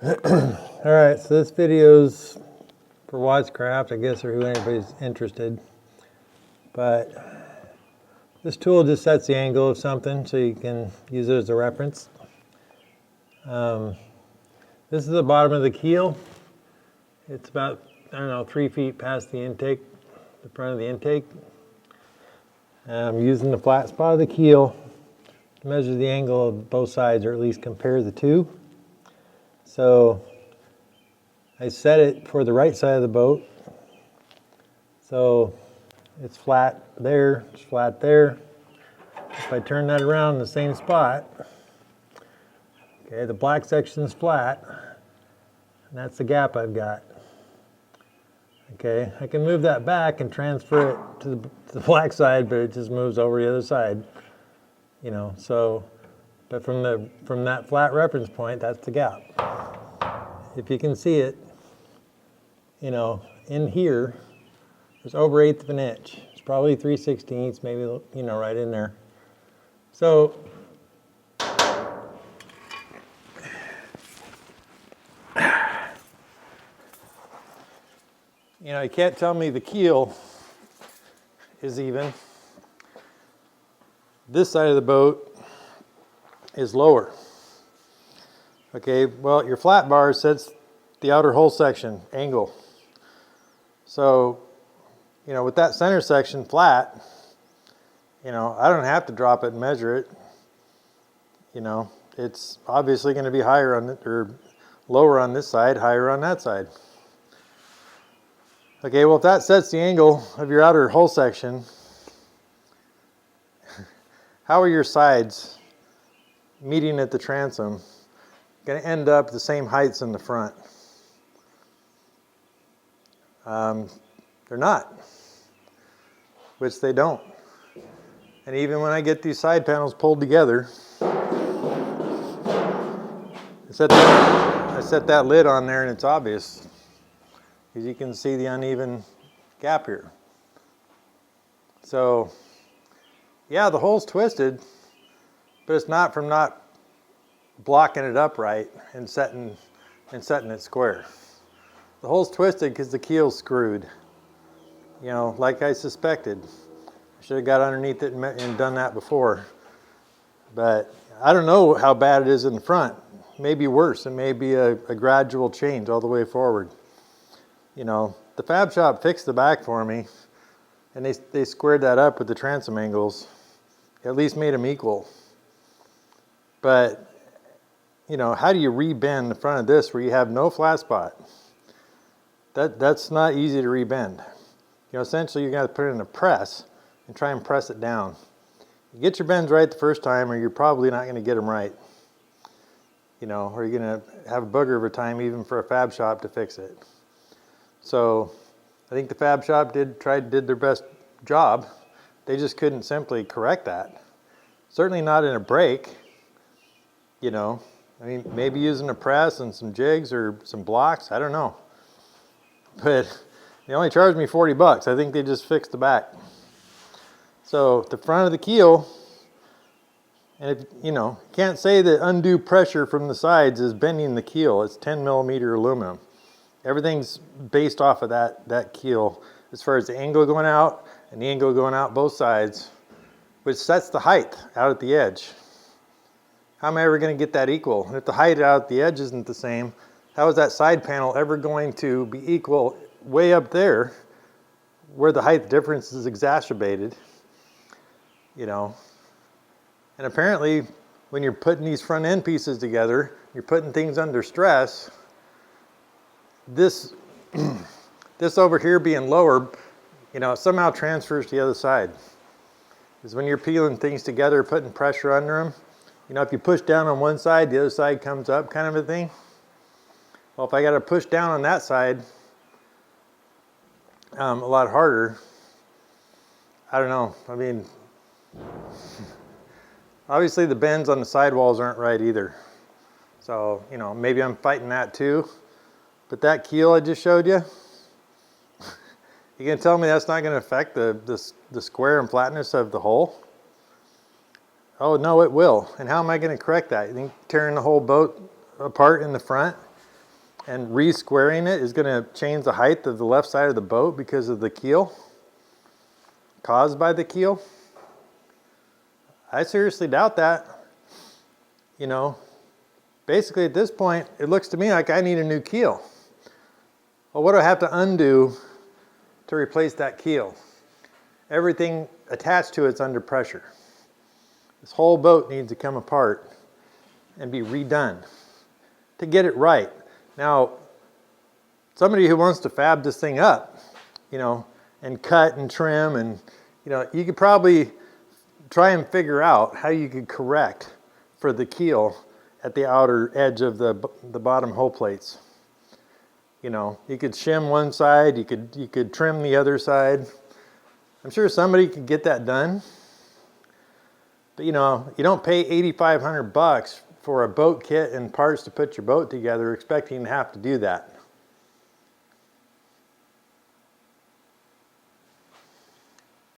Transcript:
Alright, so this video's for Wattscraft, I guess, or who anybody's interested. But this tool just sets the angle of something so you can use it as a reference. This is the bottom of the keel. It's about, I don't know, 3 feet past the intake, the front of the intake. I'm using the flat spot of the keel to measure the angle of both sides, or at least compare the two. So I set it for the right side of the boat. So it's flat there, it's flat there. If I turn that around in the same spot, okay, the black section is flat, and that's the gap I've got. Okay, I can move that back and transfer it to the black side, but it just moves over the other side. You know, so, but from that flat reference point, that's the gap. If you can see it, you know, in here, there's over 1/8 of an inch. It's probably 3/16, maybe, you know, right in there. So, you know, you can't tell me the keel is even. This side of the boat is lower. Okay, well, your flat bar sets the outer hull section angle. So, you know, with that center section flat, you know, I don't have to drop it and measure it. You know, it's obviously going to be higher on it, or lower on this side, higher on that side. Okay, well, if that sets the angle of your outer hull section, how are your sides meeting at the transom going to end up the same heights in the front? They're not, which they don't. And even when I get these side panels pulled together, I set that lid on there and it's obvious, because you can see the uneven gap here. So, yeah, the hole's twisted, but it's not from not blocking it up right and setting it square. The hole's twisted because the keel's screwed. You know, like I suspected. I should have got underneath it and done that before. But I don't know how bad it is in the front. Maybe worse. It may be a gradual change all the way forward. You know, the fab shop fixed the back for me, and they squared that up with the transom angles. At least made them equal. But, you know, how do you rebend the front of this where you have no flat spot? That's not easy to rebend. You know, essentially you got to put it in a press and try and press it down. You get your bends right the first time, or you're probably not going to get them right. You know, or you're going to have a booger of a time even for a fab shop to fix it. So I think the fab shop did their best job. They just couldn't simply correct that. Certainly not in a break. You know, I mean, maybe using a press and some jigs or some blocks, I don't know. But they only charged me $40. I think they just fixed the back. So the front of the keel, and if, you know, can't say that undue pressure from the sides is bending the keel. It's 10mm aluminum. Everything's based off of that keel as far as the angle going out and the angle going out both sides, which sets the height out at the edge. How am I ever going to get that equal? And if the height out at the edge isn't the same, how is that side panel ever going to be equal way up there where the height difference is exacerbated? You know, and apparently when you're putting these front end pieces together, you're putting things under stress. This over here being lower, you know, somehow transfers to the other side. Because when you're peeling things together, putting pressure under them, you know, if you push down on one side, the other side comes up, kind of a thing. Well, if I got to push down on that side a lot harder, I don't know. I mean, obviously the bends on the sidewalls aren't right either. So, you know, maybe I'm fighting that too. But that keel I just showed you, you gonna tell me that's not gonna affect the square and flatness of the hull? Oh no, it will. And how am I gonna correct that? You think tearing the whole boat apart in the front and re-squaring it is going to change the height of the left side of the boat because of the keel, caused by the keel. I seriously doubt that. You know, basically at this point, it looks to me like I need a new keel. Well, what do I have to undo to replace that keel? Everything attached to it's under pressure. This whole boat needs to come apart and be redone to get it right. Now, somebody who wants to fab this thing up, you know, and cut and trim, and you know, you could probably try and figure out how you could correct for the keel at the outer edge of the bottom hull plates. You know, you could shim one side, you could trim the other side. I'm sure somebody could get that done. But you know, you don't pay $8,500 for a boat kit and parts to put your boat together expecting to have to do that.